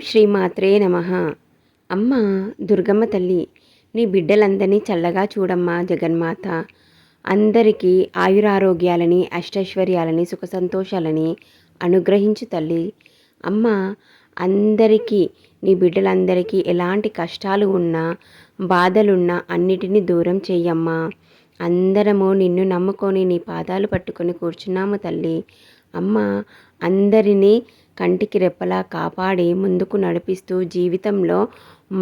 శ్రీమాత్రే నమః. అమ్మ దుర్గమ్మ తల్లి, నీ బిడ్డలందరినీ చల్లగా చూడమ్మా జగన్మాత. అందరికీ ఆయురారోగ్యాలని, అష్టైశ్వర్యాలని, సుఖ సంతోషాలని అనుగ్రహించు తల్లి. అమ్మ అందరికీ, నీ బిడ్డలందరికీ ఎలాంటి కష్టాలు ఉన్నా, బాధలున్నా అన్నిటినీ దూరం చెయ్యమ్మా. అందరము నిన్ను నమ్ముకొని నీ పాదాలు పట్టుకొని కూర్చున్నాము తల్లి. అమ్మ అందరినీ కంటికి రెప్పలా కాపాడి ముందుకు నడిపిస్తూ జీవితంలో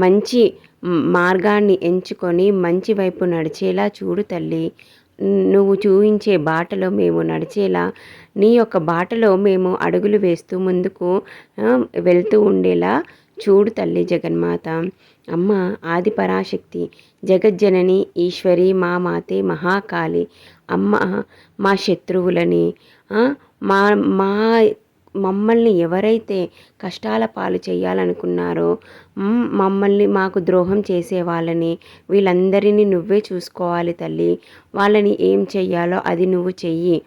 మంచి మార్గాన్ని ఎంచుకొని మంచి వైపు నడిచేలా చూడు తల్లి. నువ్వు చూపించే బాటలో మేము నడిచేలా, నీ యొక్క బాటలో మేము అడుగులు వేస్తూ ముందుకు వెళ్తూ ఉండేలా చూడు తల్లి జగన్మాత. అమ్మ ఆది పరాశక్తి, జగజ్జనని ఈశ్వరి, మా మాతే మహాకాళి. అమ్మ మా శత్రువులని, మా మా మమ్మల్ని ఎవరైతే కష్టాల పాలు చేయాలనుకున్నారో, మమ్మల్ని మాకు ద్రోహం చేసే వాళ్ళని, వీళ్ళందరినీ నువ్వే చూసుకోవాలి తల్లి. వాళ్ళని ఏం చెయ్యాలో అది నువ్వు చెయ్యి.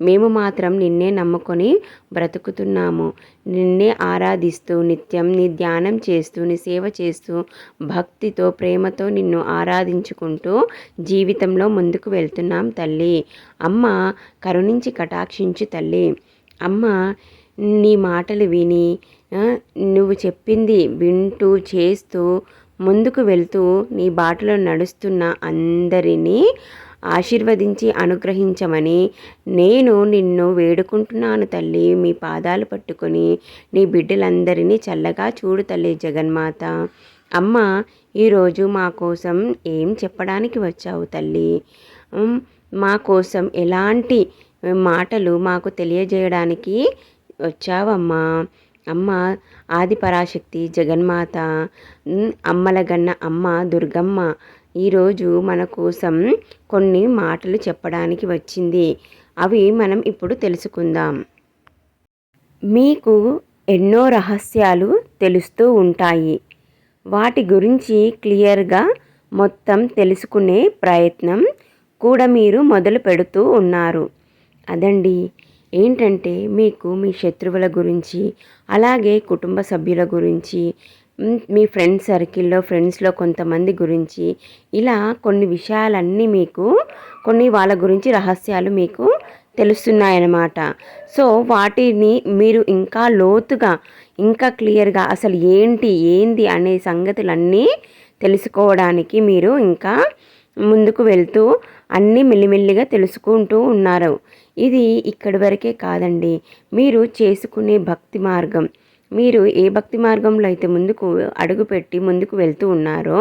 మేము మాత్రం నిన్నే నమ్ముకొని బ్రతుకుతున్నాము. నిన్నే ఆరాధిస్తూ నిత్యం నీ ధ్యానం చేస్తూ, నీ సేవ చేస్తూ, భక్తితో ప్రేమతో నిన్ను ఆరాధించుకుంటూ జీవితంలో ముందుకు వెళ్తున్నాం తల్లి. అమ్మ కరుణించి కటాక్షించు తల్లి. అమ్మ నీ మాటలు విని, నువ్వు చెప్పింది వింటూ చేస్తూ ముందుకు వెళ్తూ నీ బాటలో నడుస్తున్న అందరినీ ఆశీర్వదించి అనుగ్రహించమని నేను నిన్ను వేడుకుంటున్నాను తల్లి. మీ పాదాలు పట్టుకొని నీ బిడ్డలందరినీ చల్లగా చూడు తల్లి జగన్మాత. అమ్మ ఈరోజు మా కోసం ఏం చెప్పడానికి వచ్చావు తల్లి? మా కోసం ఎలాంటి మాటలు మాకు తెలియజేయడానికి వచ్చావమ్మా? అమ్మ ఆది పరాశక్తి జగన్మాత, అమ్మలగన్న అమ్మ దుర్గమ్మ ఈరోజు మన కోసం కొన్ని మాటలు చెప్పడానికి వచ్చింది. అవి మనం ఇప్పుడు తెలుసుకుందాం. మీకు ఎన్నో రహస్యాలు తెలుస్తూ ఉంటాయి. వాటి గురించి క్లియర్గా మొత్తం తెలుసుకునే ప్రయత్నం కూడా మీరు మొదలు పెడుతూ ఉన్నారు. అదండి ఏంటంటే, మీకు మీ శత్రువుల గురించి, అలాగే కుటుంబ సభ్యుల గురించి, మీ ఫ్రెండ్స్లో కొంతమంది గురించి, ఇలా కొన్ని విషయాలన్నీ మీకు, కొన్ని వాళ్ళ గురించి రహస్యాలు మీకు తెలుస్తున్నాయన్నమాట. సో వాటిని మీరు ఇంకా లోతుగా, ఇంకా క్లియర్గా అసలు ఏంది అనే సంగతులన్నీ తెలుసుకోవడానికి మీరు ఇంకా ముందుకు వెళ్తూ అన్నీ మెల్లిమెల్లిగా తెలుసుకుంటూ ఉన్నారు. ఇది ఇక్కడి వరకే కాదండి. మీరు చేసుకునే భక్తి మార్గం, మీరు ఏ భక్తి మార్గంలో అయితే ముందుకు అడుగుపెట్టి ముందుకు వెళ్తూ ఉన్నారో,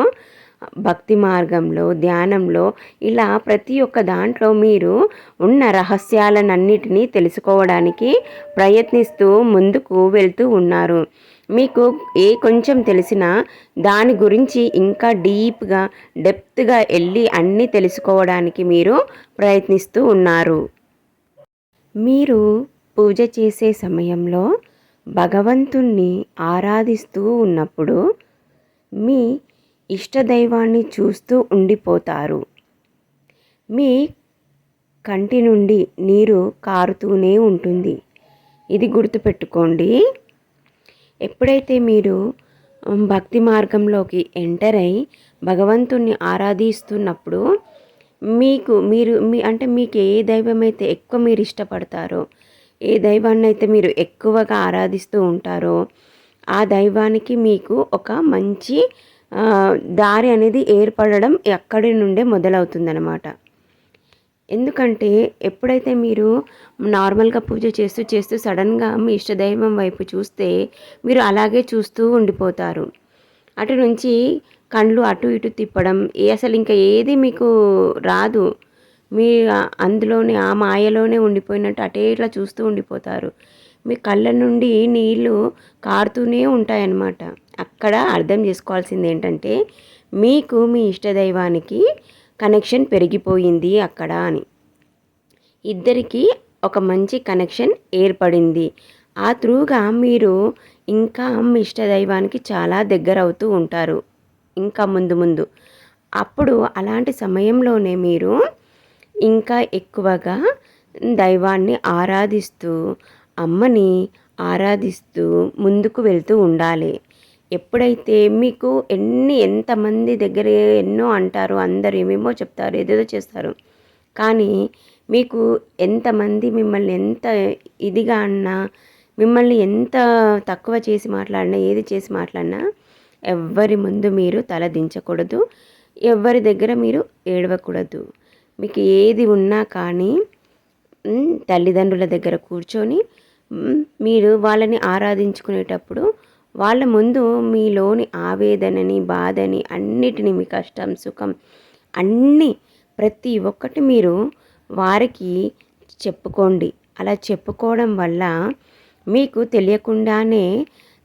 భక్తి మార్గంలో, ధ్యానంలో, ఇలా ప్రతి ఒక్క దాంట్లో మీరు ఉన్న రహస్యాలన్నిటినీ తెలుసుకోవడానికి ప్రయత్నిస్తూ ముందుకు వెళ్తూ ఉన్నారు. మీకు ఏ కొంచెం తెలిసినా దాని గురించి ఇంకా డీప్గా, డెప్త్గా వెళ్ళి అన్నీ తెలుసుకోవడానికి మీరు ప్రయత్నిస్తూ ఉన్నారు. మీరు పూజ చేసే సమయంలో భగవంతుణ్ణి ఆరాధిస్తూ ఉన్నప్పుడు మీ ఇష్టదైవాన్ని చూస్తూ ఉండిపోతారు. మీ కంటి నుండి నీరు కారుతూనే ఉంటుంది. ఇది గుర్తుపెట్టుకోండి. ఎప్పుడైతే మీరు భక్తి మార్గంలోకి ఎంటర్ అయి భగవంతుణ్ణి ఆరాధిస్తున్నప్పుడు మీకు ఏ దైవం అయితే ఎక్కువ మీరు ఇష్టపడతారో, ఏ దైవాన్ని అయితే మీరు ఎక్కువగా ఆరాధిస్తూ ఉంటారో, ఆ దైవానికి మీకు ఒక మంచి దారి అనేది ఏర్పడడం అక్కడి నుండే మొదలవుతుందన్నమాట. ఎందుకంటే ఎప్పుడైతే మీరు నార్మల్గా పూజ చేస్తూ సడన్గా మీ ఇష్టదైవం వైపు చూస్తే మీరు అలాగే చూస్తూ ఉండిపోతారు. అటు నుంచి కళ్ళు అటు ఇటు తిప్పడం, అసలు ఇంకా ఏది మీకు రాదు. మీ అందులోనే ఆ మాయలోనే ఉండిపోయినట్టు అటే ఇట్లా చూస్తూ ఉండిపోతారు. మీ కళ్ళ నుండి నీళ్ళు కారుతూనే ఉంటాయన్నమాట. అక్కడ అర్థం చేసుకోవాల్సింది ఏంటంటే, మీకు మీ ఇష్టదైవానికి కనెక్షన్ పెరిగిపోయింది అక్కడ అని. ఇద్దరికీ ఒక మంచి కనెక్షన్ ఏర్పడింది. ఆ త్రూగా మీరు ఇంకా మీ ఇష్టదైవానికి చాలా దగ్గర అవుతూ ఉంటారు ఇంకా ముందు. అప్పుడు అలాంటి సమయంలోనే మీరు ఇంకా ఎక్కువగా దైవాన్ని ఆరాధిస్తూ, అమ్మని ఆరాధిస్తూ ముందుకు వెళ్తూ ఉండాలి. ఎప్పుడైతే మీకు ఎంతమంది దగ్గర ఎన్నో అంటారు, అందరూ ఏమేమో చెప్తారు, ఏదేదో చేస్తారు. కానీ మీకు ఎంతమంది మిమ్మల్ని ఎంత ఇదిగా అన్నా, మిమ్మల్ని ఎంత తక్కువ చేసి మాట్లాడినా, ఏది చేసి మాట్లాడినా ఎవ్వరి ముందు మీరు తల దించకూడదు. ఎవ్వరి దగ్గర మీరు ఏడవకూడదు. మీకు ఏది ఉన్నా కానీ తల్లిదండ్రుల దగ్గర కూర్చొని మీరు వాళ్ళని ఆరాధించుకునేటప్పుడు వాళ్ళ ముందు మీలోని ఆవేదనని, బాధని, అన్నిటిని, మీ కష్టం, సుఖం అన్నీ ప్రతి ఒక్కటి మీరు వారికి చెప్పుకోండి. అలా చెప్పుకోవడం వల్ల మీకు తెలియకుండానే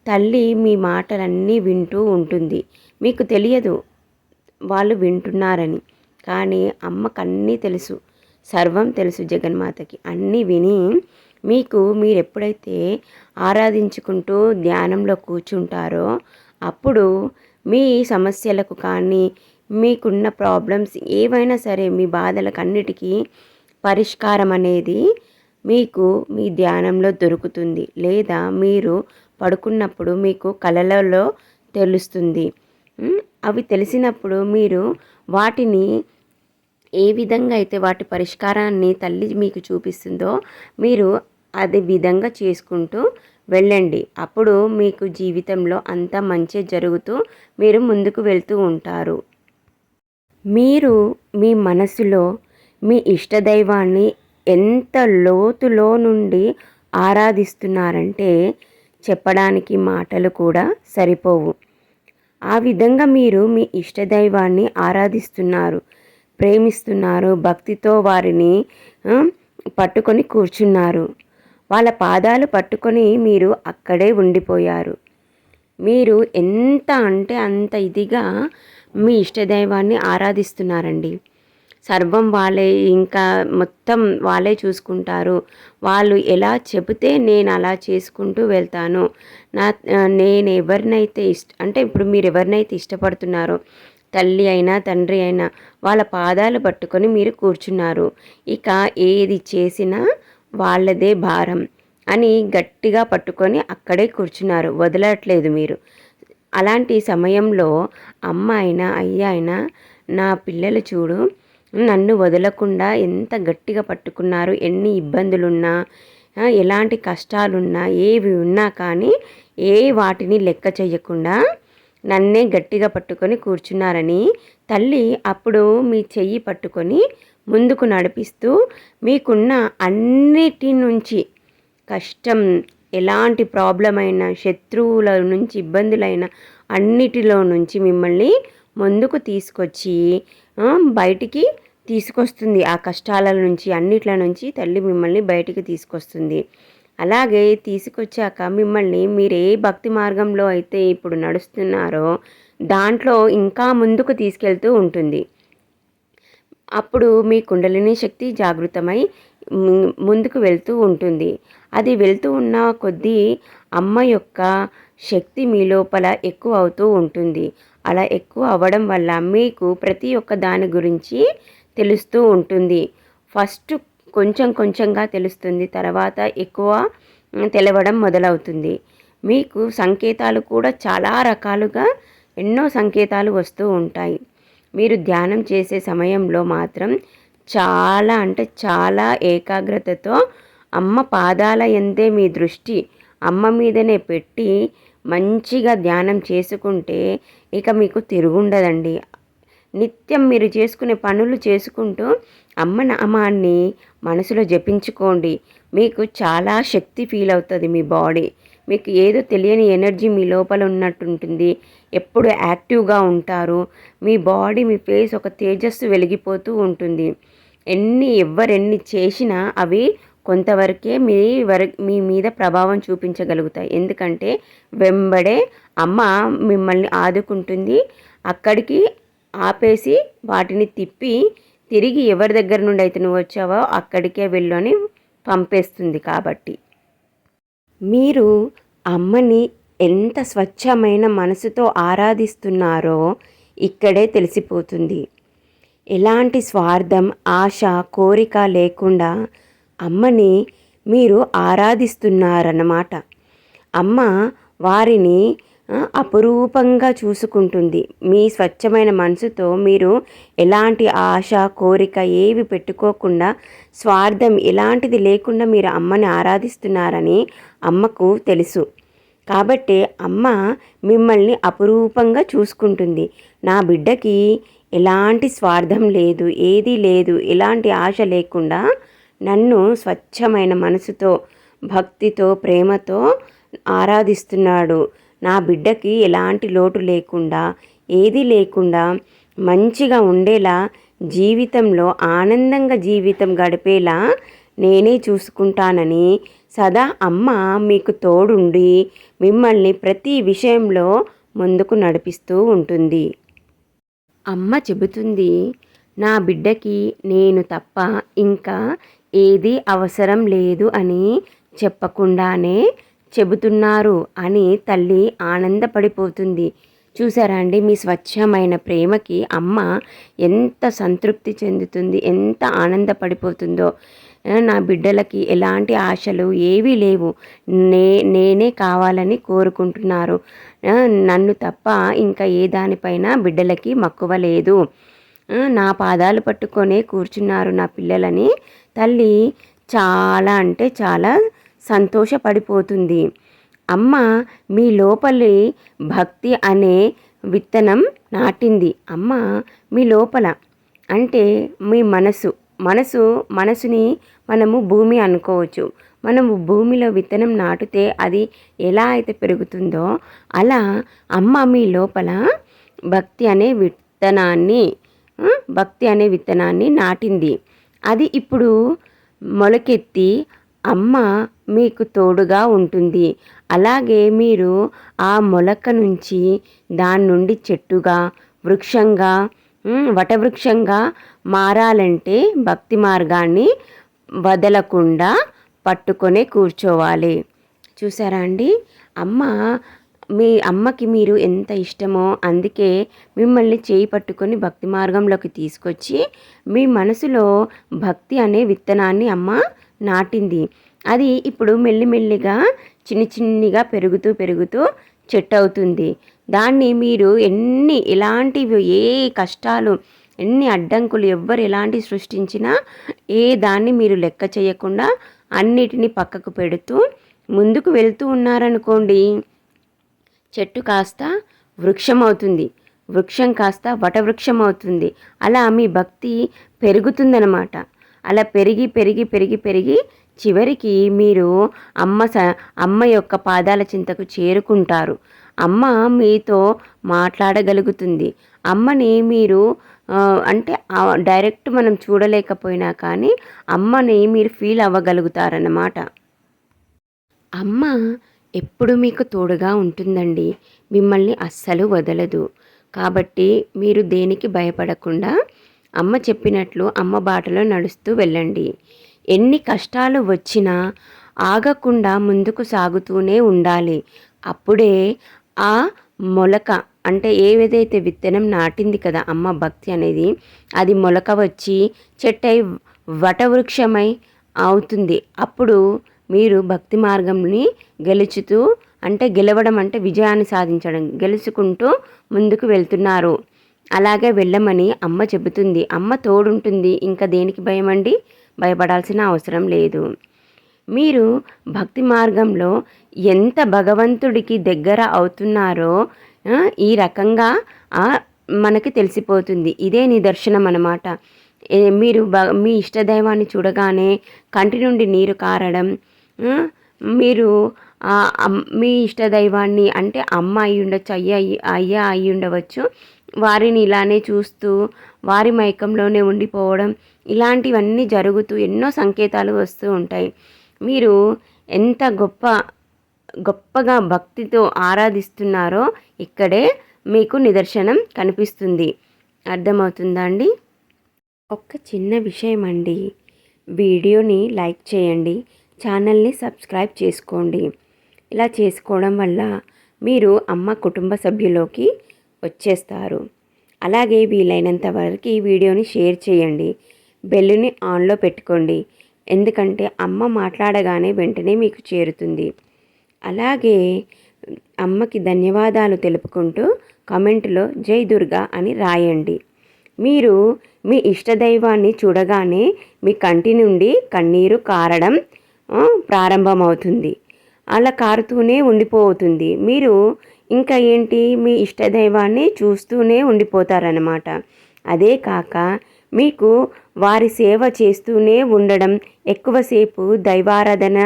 తల్లి మీ మాటలన్నీ వింటూ ఉంటుంది. మీకు తెలియదు వాళ్ళు వింటున్నారని, కానీ అమ్మకు అన్నీ తెలుసు, సర్వం తెలుసు జగన్మాతకి. అన్నీ విని మీకు మీరు ఎప్పుడైతే ఆరాధించుకుంటూ ధ్యానంలో కూర్చుంటారో అప్పుడు మీ సమస్యలకు కానీ, మీకున్న ప్రాబ్లమ్స్ ఏవైనా సరే, మీ బాధలకు అన్నిటికీ పరిష్కారం అనేది మీకు మీ ధ్యానంలో దొరుకుతుంది. లేదా మీరు పడుకున్నప్పుడు మీకు కలలలో తెలుస్తుంది. అవి తెలిసినప్పుడు మీరు వాటిని ఏ విధంగా అయితే వాటి పరిష్కారాన్ని తల్లి మీకు చూపిస్తుందో మీరు అదే విధంగా చేసుకుంటూ వెళ్ళండి. అప్పుడు మీకు జీవితంలో అంతా మంచి జరుగుతూ మీరు ముందుకు వెళ్తూ ఉంటారు. మీరు మీ మనసులో మీ ఇష్టదైవాన్ని ఎంత లోతులో నుండి ఆరాధిస్తున్నారంటే చెప్పడానికి మాటలు కూడా సరిపోవు. ఆ విధంగా మీరు మీ ఇష్టదైవాన్ని ఆరాధిస్తున్నారు, ప్రేమిస్తున్నారు, భక్తితో వారిని పట్టుకొని కూర్చున్నారు. వాళ్ళ పాదాలు పట్టుకొని మీరు అక్కడే ఉండిపోయారు. మీరు ఎంత అంటే అంత ఇదిగా మీ ఇష్టదైవాన్ని ఆరాధిస్తున్నారండి. సర్వం వాళ్ళే, ఇంకా మొత్తం వాళ్ళే చూసుకుంటారు. వాళ్ళు ఎలా చెబితే నేను అలా చేసుకుంటూ వెళ్తాను. నేను ఎవరినైతే అంటే ఇప్పుడు మీరు ఎవరినైతే ఇష్టపడుతున్నారో, తల్లి అయినా తండ్రి అయినా, వాళ్ళ పాదాలు పట్టుకొని మీరు కూర్చున్నారు. ఇక ఏది చేసినా వాళ్ళదే భారం అని గట్టిగా పట్టుకొని అక్కడే కూర్చున్నారు, వదలట్లేదు మీరు. అలాంటి సమయంలో అమ్మ అయినా అయ్య అయినా, నా పిల్లలు చూడు నన్ను వదలకుండా ఎంత గట్టిగా పట్టుకున్నారు, ఎన్ని ఇబ్బందులున్నా, ఎలాంటి కష్టాలున్నా, ఏవి ఉన్నా కానీ వాటిని లెక్క చేయకుండా నన్నే గట్టిగా పట్టుకొని కూర్చున్నారని తల్లి అప్పుడు మీ చెయ్యి పట్టుకొని ముందుకు నడిపిస్తూ మీకున్న అన్నిటి నుంచి, కష్టం, ఎలాంటి ప్రాబ్లం అయినా, శత్రువుల నుంచి, ఇబ్బందులైన అన్నిటిలో నుంచి మిమ్మల్ని ముందుకు తీసుకొచ్చి బయటికి తీసుకొస్తుంది. ఆ కష్టాల నుంచి, అన్నిట్ల నుంచి తల్లి మిమ్మల్ని బయటికి తీసుకొస్తుంది. అలాగే తీసుకొచ్చాక మిమ్మల్ని మీరు ఏ భక్తి మార్గంలో అయితే ఇప్పుడు నడుస్తున్నారో దాంట్లో ఇంకా ముందుకు తీసుకెళ్తూ ఉంటుంది. అప్పుడు మీ కుండలిని శక్తి జాగృతమై ముందుకు వెళ్తూ ఉంటుంది. అది వెళ్తూ ఉన్న కొద్దీ అమ్మ యొక్క శక్తి మీ లోపల ఎక్కువ అవుతూ ఉంటుంది. అలా ఎక్కువ అవ్వడం వల్ల మీకు ప్రతి ఒక్క దాని గురించి తెలుస్తూ ఉంటుంది. ఫస్ట్ కొంచెం కొంచెంగా తెలుస్తుంది, తర్వాత ఎక్కువ తెలవడం మొదలవుతుంది. మీకు సంకేతాలు కూడా చాలా రకాలుగా ఎన్నో సంకేతాలు వస్తూ ఉంటాయి. మీరు ధ్యానం చేసే సమయంలో మాత్రం చాలా అంటే చాలా ఏకాగ్రతతో అమ్మ పాదాల యందే మీ దృష్టి అమ్మ మీదనే పెట్టి మంచిగా ధ్యానం చేసుకుంటే ఇక మీకు తిరుగుండదండి. నిత్యం మీరు చేసుకునే పనులు చేసుకుంటూ అమ్మ నామాన్ని మనసులో జపించుకోండి. మీకు చాలా శక్తి ఫీల్ అవుతుంది. మీ బాడీ మీకు ఏదో తెలియని ఎనర్జీ మీ లోపల ఉన్నట్టుంటుంది. ఎప్పుడు యాక్టివ్గా ఉంటారు. మీ బాడీ, మీ ఫేస్ ఒక తేజస్సు వెలిగిపోతూ ఉంటుంది. ఎవ్వరెన్ని చేసినా అవి కొంతవరకే మీ మీద ప్రభావం చూపించగలుగుతాయి. ఎందుకంటే వెంబడే అమ్మ మిమ్మల్ని ఆదుకుంటుంది. అక్కడికి ఆపేసి వాటిని తిప్పి తిరిగి ఎవరి దగ్గర నుండి అయితే నువ్వు వచ్చావో అక్కడికే వెళ్ళు అని పంపేస్తుంది. కాబట్టి మీరు అమ్మని ఎంత స్వచ్ఛమైన మనసుతో ఆరాధిస్తున్నారో ఇక్కడే తెలిసిపోతుంది. ఎలాంటి స్వార్థం, ఆశ, కోరిక లేకుండా అమ్మని మీరు ఆరాధిస్తున్నారన్నమాట. అమ్మ వారిని అపురూపంగా చూసుకుంటుంది. మీ స్వచ్ఛమైన మనసుతో మీరు ఎలాంటి ఆశ, కోరిక ఏవి పెట్టుకోకుండా, స్వార్థం ఎలాంటిది లేకుండా మీరు అమ్మని ఆరాధిస్తున్నారని అమ్మకు తెలుసు. కాబట్టే అమ్మ మిమ్మల్ని అపురూపంగా చూసుకుంటుంది. నా బిడ్డకి ఎలాంటి స్వార్థం లేదు, ఏదీ లేదు, ఎలాంటి ఆశ లేకుండా నన్ను స్వచ్ఛమైన మనసుతో, భక్తితో, ప్రేమతో ఆరాధిస్తున్నాడు. నా బిడ్డకి ఎలాంటి లోటు లేకుండా, ఏదీ లేకుండా మంచిగా ఉండేలా, జీవితంలో ఆనందంగా జీవితం గడిపేలా నేనే చూసుకుంటానని సదా అమ్మ మీకు తోడుండి మిమ్మల్ని ప్రతి విషయంలో ముందుకు నడిపిస్తూ ఉంటుంది. అమ్మ చెబుతుంది, నా బిడ్డకి నేను తప్ప ఇంకా ఏదీ అవసరం లేదు అని చెప్పకుండానే చెబుతున్నారు అని తల్లి ఆనందపడిపోతుంది. చూసారా అండి, మీ స్వచ్ఛమైన ప్రేమకి అమ్మ ఎంత సంతృప్తి చెందుతుంది, ఎంత ఆనందపడిపోతుందో. నా బిడ్డలకి ఎలాంటి ఆశలు ఏవీ లేవు, నేనే కావాలని కోరుకుంటున్నారు. నన్ను తప్ప ఇంకా ఏ దానిపైన బిడ్డలకి మక్కువ లేదు. నా పాదాలు పట్టుకొనే కూర్చున్నారు నా పిల్లలని తల్లి చాలా అంటే చాలా సంతోషపడిపోతుంది. అమ్మ మీ లోపలి భక్తి అనే విత్తనం నాటింది. అమ్మ మీ లోపల అంటే మీ మనసుని మనము భూమి అనుకోవచ్చు. మనము భూమిలో విత్తనం నాటితే అది ఎలా అయితే పెరుగుతుందో అలా అమ్మ మీ లోపల భక్తి అనే విత్తనాన్ని నాటింది. అది ఇప్పుడు మొలకెత్తి అమ్మ మీకు తోడుగా ఉంటుంది. అలాగే మీరు ఆ మొలక నుంచి దాని నుండి చెట్టుగా, వృక్షంగా, వటవృక్షంగా మారాలంటే భక్తి మార్గాన్ని వదలకుండా పట్టుకొనే కూర్చోవాలి. చూసారా అండి, మీ అమ్మకి మీరు ఎంత ఇష్టమో అందుకే మిమ్మల్ని చేయి పట్టుకొని భక్తి మార్గంలోకి తీసుకొచ్చి మీ మనసులో భక్తి అనే విత్తనాన్ని అమ్మ నాటింది. అది ఇప్పుడు మెల్లిమెల్లిగా చిన్నిగా పెరుగుతూ చెట్టు అవుతుంది. దాన్ని మీరు ఎలాంటివి ఏ కష్టాలు, ఎన్ని అడ్డంకులు ఎవ్వరు ఎలాంటి సృష్టించినా ఏ దాన్ని మీరు లెక్క చేయకుండా అన్నిటినీ పక్కకు పెడుతూ ముందుకు వెళ్తూ ఉన్నారనుకోండి, చెట్టు కాస్త వృక్షం అవుతుంది, వృక్షం కాస్త వటవృక్షం అవుతుంది. అలా మీ భక్తి పెరుగుతుందన్నమాట. అలా పెరిగి చివరికి మీరు అమ్మ యొక్క పాదాల చింతకు చేరుకుంటారు. అమ్మ మీతో మాట్లాడగలుగుతుంది. అమ్మని మీరు అంటే డైరెక్ట్ మనం చూడలేకపోయినా కానీ అమ్మని మీరు ఫీల్ అవ్వగలుగుతారన్నమాట. అమ్మ ఎప్పుడు మీకు తోడుగా ఉంటుందండి, మిమ్మల్ని అస్సలు వదలదు. కాబట్టి మీరు దేనికి భయపడకుండా అమ్మ చెప్పినట్లు అమ్మ బాటలో నడుస్తూ వెళ్ళండి. ఎన్ని కష్టాలు వచ్చినా ఆగకుండా ముందుకు సాగుతూనే ఉండాలి. అప్పుడే ఆ మొలక అంటే ఏదైతే విత్తనం నాటింది కదా అమ్మ భక్తి అనేది, అది మొలక వచ్చి చెట్టై వటవృక్షమై అవుతుంది. అప్పుడు మీరు భక్తి మార్గంని గెలవడం అంటే విజయాన్ని సాధించడం, గెలుచుకుంటూ ముందుకు వెళ్తున్నారు. అలాగే వెళ్ళమని అమ్మ చెబుతుంది. అమ్మ తోడుంటుంది. ఇంకా దేనికి భయమండి? భయపడాల్సిన అవసరం లేదు. మీరు భక్తి మార్గంలో ఎంత భగవంతుడికి దగ్గర అవుతున్నారో ఈ రకంగా మనకి తెలిసిపోతుంది. ఇదే నిదర్శనం అన్నమాట. మీరు మీ ఇష్టదైవాన్ని చూడగానే కంటి నుండి నీరు కారడం, మీరు మీ ఇష్టదైవాన్ని అంటే అమ్మ అయి ఉండొచ్చు, అయ్యా అయి ఉండవచ్చు, వారిని ఇలానే చూస్తూ వారి మైకంలోనే ఉండిపోవడం, ఇలాంటివన్నీ జరుగుతూ ఎన్నో సంకేతాలు వస్తూ ఉంటాయి. మీరు ఎంత గొప్పగా భక్తితో ఆరాధిస్తున్నారో ఇక్కడే మీకు నిదర్శనం కనిపిస్తుంది. అర్థమవుతుందా అండి? ఒక్క చిన్న విషయం అండి, వీడియోని లైక్ చేయండి, ఛానల్ని సబ్స్క్రైబ్ చేసుకోండి. ఇలా చేసుకోవడం వల్ల మీరు అమ్మ కుటుంబ సభ్యులోకి వచ్చేస్తారు. అలాగే వీలైనంత వరకు ఈ వీడియోని షేర్ చేయండి, బెల్లుని ఆన్లో పెట్టుకోండి. ఎందుకంటే అమ్మ మాట్లాడగానే వెంటనే మీకు చేరుతుంది. అలాగే అమ్మకి ధన్యవాదాలు తెలుపుకుంటూ కామెంట్లో జై దుర్గా అని రాయండి. మీరు మీ ఇష్టదైవాన్ని చూడగానే మీ కంటి నుండి కన్నీరు కారడం ప్రారంభమవుతుంది. అలా కారుతూనే ఉండిపోతుంది. మీరు ఇంకా ఏంటి, మీ ఇష్టదైవాన్ని చూస్తూనే ఉండిపోతారన్నమాట. అదే కాక మీకు వారి సేవ చేస్తూనే ఉండడం, ఎక్కువసేపు దైవారాధన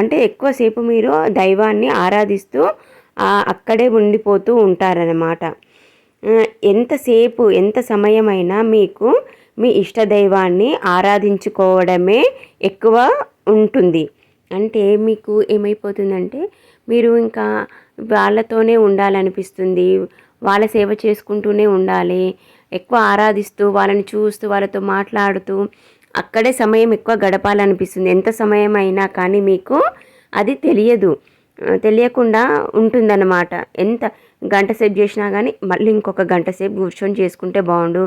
అంటే ఎక్కువసేపు మీరు దైవాన్ని ఆరాధిస్తూ అక్కడే ఉండిపోతూ ఉంటారన్నమాట. ఎంతసేపు ఎంత సమయమైనా మీకు మీ ఇష్టదైవాన్ని ఆరాధించుకోవడమే ఎక్కువ ఉంటుంది. అంటే మీకు ఏమైపోతుందంటే మీరు ఇంకా వాళ్ళతోనే ఉండాలనిపిస్తుంది, వాళ్ళ సేవ చేసుకుంటూనే ఉండాలి, ఎక్కువ ఆరాధిస్తూ వాళ్ళని చూస్తూ వాళ్ళతో మాట్లాడుతూ అక్కడే సమయం ఎక్కువ గడపాలనిపిస్తుంది. ఎంత సమయం అయినా కానీ మీకు అది తెలియకుండా ఉంటుందన్నమాట. ఎంత గంట సేపు చేసినా కానీ మళ్ళీ ఇంకొక గంట సేపు కూర్చొని చేసుకుంటే బాగుండు,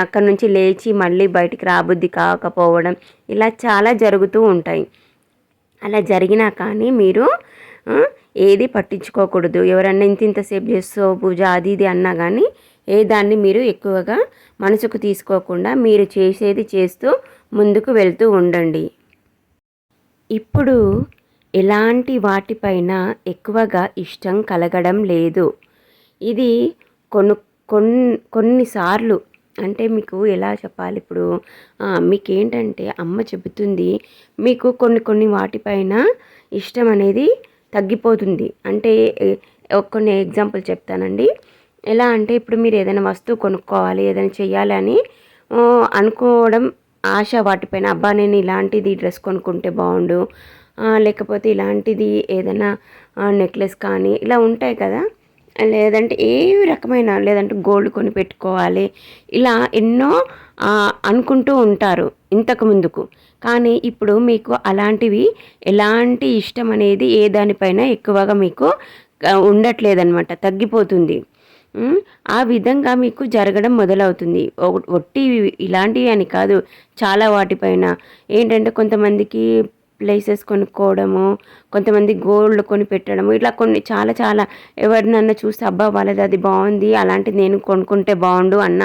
అక్కడి నుంచి లేచి మళ్ళీ బయటికి రాబుద్ది కాకపోవడం, ఇలా చాలా జరుగుతూ ఉంటాయి. అలా జరిగినా కానీ మీరు ఏది పట్టించుకోకూడదు. ఎవరన్నా ఇంతసేపు చేస్తావు పూజ అది ఇది అన్నా కానీ దాన్ని మీరు ఎక్కువగా మనసుకు తీసుకోకుండా మీరు చేసేది చేస్తూ ముందుకు వెళ్తూ ఉండండి. ఇప్పుడు ఎలాంటి వాటిపైన ఎక్కువగా ఇష్టం కలగడం లేదు. ఇది కొన్నిసార్లు అంటే మీకు ఎలా చెప్పాలి, ఇప్పుడు మీకేంటంటే అమ్మ చెబుతుంది, మీకు కొన్ని వాటిపైన ఇష్టం అనేది తగ్గిపోతుంది. అంటే కొన్ని ఎగ్జాంపుల్ చెప్తానండి. ఎలా అంటే ఇప్పుడు మీరు ఏదైనా వస్తువు కొనుక్కోవాలి, ఏదైనా చెయ్యాలి అని అనుకోవడం, ఆశ వాటిపైన, అబ్బా నేను ఇలాంటిది డ్రెస్ కొనుక్కుంటే బాగుండు, లేకపోతే ఇలాంటిది ఏదైనా నెక్లెస్ కానీ ఇలా ఉంటాయి కదా, లేదంటే ఏ రకమైన, లేదంటే గోల్డ్ కొని పెట్టుకోవాలి, ఇలా ఎన్నో అనుకుంటూ ఉంటారు ఇంతకు ముందుకు. కానీ ఇప్పుడు మీకు అలాంటివి ఎలాంటి ఇష్టం అనేది ఏ దానిపైన ఎక్కువగా మీకు ఉండట్లేదన్నమాట, తగ్గిపోతుంది. ఆ విధంగా మీకు జరగడం మొదలవుతుంది. ఒట్టి ఇలాంటివి అని కాదు, చాలా వాటిపైన ఏంటంటే కొంతమందికి ప్లేసెస్ కొనుక్కోవడము, కొంతమంది గోల్డ్ కొని పెట్టడము, ఇట్లా కొన్ని చాలా ఎవరినన్నా చూస్తే అబ్బా వాళ్ళది అది బాగుంది, అలాంటిది నేను కొనుక్కుంటే బాగుండు అన్న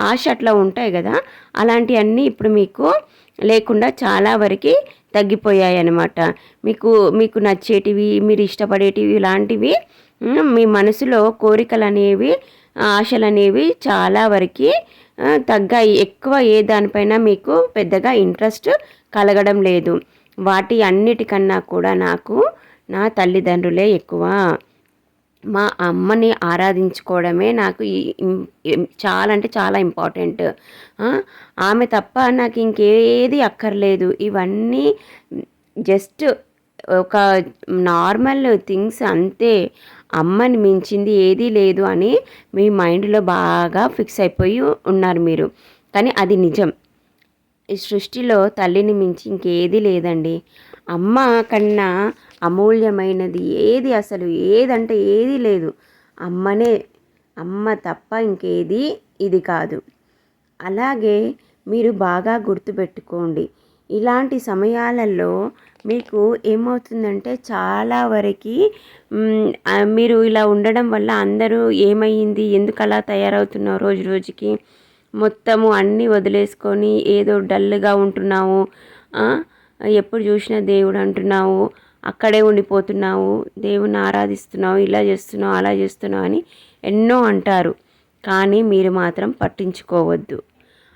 ఆశ అట్లా ఉంటాయి కదా. అలాంటివన్నీ ఇప్పుడు మీకు లేకుండా చాలా వరకు తగ్గిపోయాయి అన్నమాట. మీకు నచ్చేటివి, మీరు ఇష్టపడేటివి, ఇలాంటివి మీ మనసులో కోరికలు అనేవి, ఆశలు అనేవి చాలా వరకు తగ్గాయి. ఎక్కువ ఏ దానిపైన మీకు పెద్దగా ఇంట్రెస్ట్ కలగడం లేదు. వాటి అన్నిటికన్నా కూడా నాకు నా తల్లిదండ్రులే ఎక్కువ. మా అమ్మని ఆరాధించుకోవడమే నాకు చాలా అంటే చాలా ఇంపార్టెంట్. ఆమె తప్ప నాకు ఇంకేది అక్కర్లేదు. ఇవన్నీ జస్ట్ ఒక నార్మల్ థింగ్స్ అంతే. అమ్మని మించింది ఏదీ లేదు అని మీ మైండ్లో బాగా ఫిక్స్ అయిపోయి ఉన్నారు మీరు. కానీ అది నిజం. ఈ సృష్టిలో తల్లిని మించి ఇంకేది లేదండి. అమ్మ కన్నా అమూల్యమైనది ఏది, అసలు ఏదంటే ఏది లేదు. అమ్మనే, అమ్మ తప్ప ఇంకేది ఇది కాదు. అలాగే మీరు బాగా గుర్తుపెట్టుకోండి. ఇలాంటి సమయాలలో మీకు ఏమవుతుందంటే చాలా వరకు మీరు ఇలా ఉండడం వల్ల అందరూ ఏమైంది, ఎందుకు అలా తయారవుతున్నావు, రోజు రోజుకి మొత్తము అన్నీ వదిలేసుకొని ఏదో డల్గా ఉంటున్నావు, ఎప్పుడు చూసినా దేవుడు అంటున్నావు, అక్కడే ఉండిపోతున్నావు, దేవుని ఆరాధిస్తున్నావు, ఇలా చేస్తున్నావు, అలా చేస్తున్నావు అని ఎన్నో అంటారు. కానీ మీరు మాత్రం పట్టించుకోవద్దు.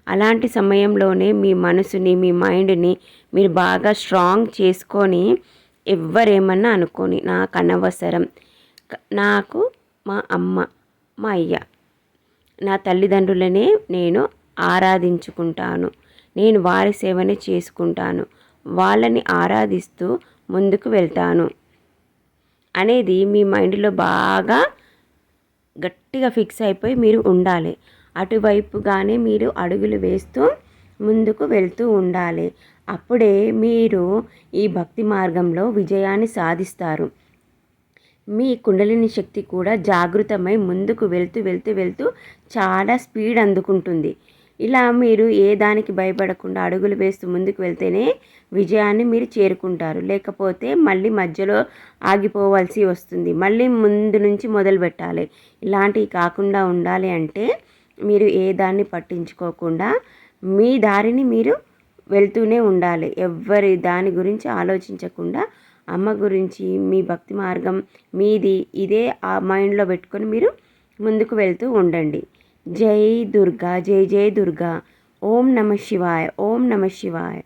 అలాంటి సమయంలోనే మీ మనసుని, మీ మైండ్ని మీరు బాగా స్ట్రాంగ్ చేసుకొని ఎవ్వరేమన్నా అనుకోని, నాకు అనవసరం, నాకు మా అమ్మ, మా అయ్య, నా తల్లిదండ్రులనే నేను ఆరాధించుకుంటాను, నేను వారి సేవనే చేసుకుంటాను, వాళ్ళని ఆరాధిస్తూ ముందుకు వెళ్తాను అనేది మీ మైండ్లో బాగా గట్టిగా ఫిక్స్ అయిపోయి మీరు ఉండాలి. అటువైపుగానే మీరు అడుగులు వేస్తూ ముందుకు వెళ్తూ ఉండాలి. అప్పుడే మీరు ఈ భక్తి మార్గంలో విజయాన్ని సాధిస్తారు. మీ కుండలిని శక్తి కూడా జాగృతమై ముందుకు వెళ్తూ చాలా స్పీడ్ అందుకుంటుంది. ఇలా మీరు ఏ దానికి భయపడకుండా అడుగులు వేస్తూ ముందుకు వెళ్తేనే విజయాన్ని మీరు చేరుకుంటారు. లేకపోతే మళ్ళీ మధ్యలో ఆగిపోవాల్సి వస్తుంది. మళ్ళీ ముందు నుంచి మొదలు పెట్టాలి. ఇలాంటివి కాకుండా ఉండాలి అంటే మీరు ఏ దాన్ని పట్టించుకోకుండా మీ దారిని మీరు వెళ్తూనే ఉండాలి. ఎవ్వరి దాని గురించి ఆలోచించకుండా అమ్మ గురించి, మీ భక్తి మార్గం మీది ఇదే ఆ మైండ్లో పెట్టుకొని మీరు ముందుకు వెళ్తూ ఉండండి. జై దుర్గా, జై జై దుర్గా. ఓం నమ శివాయ, ఓం నమ శివాయ.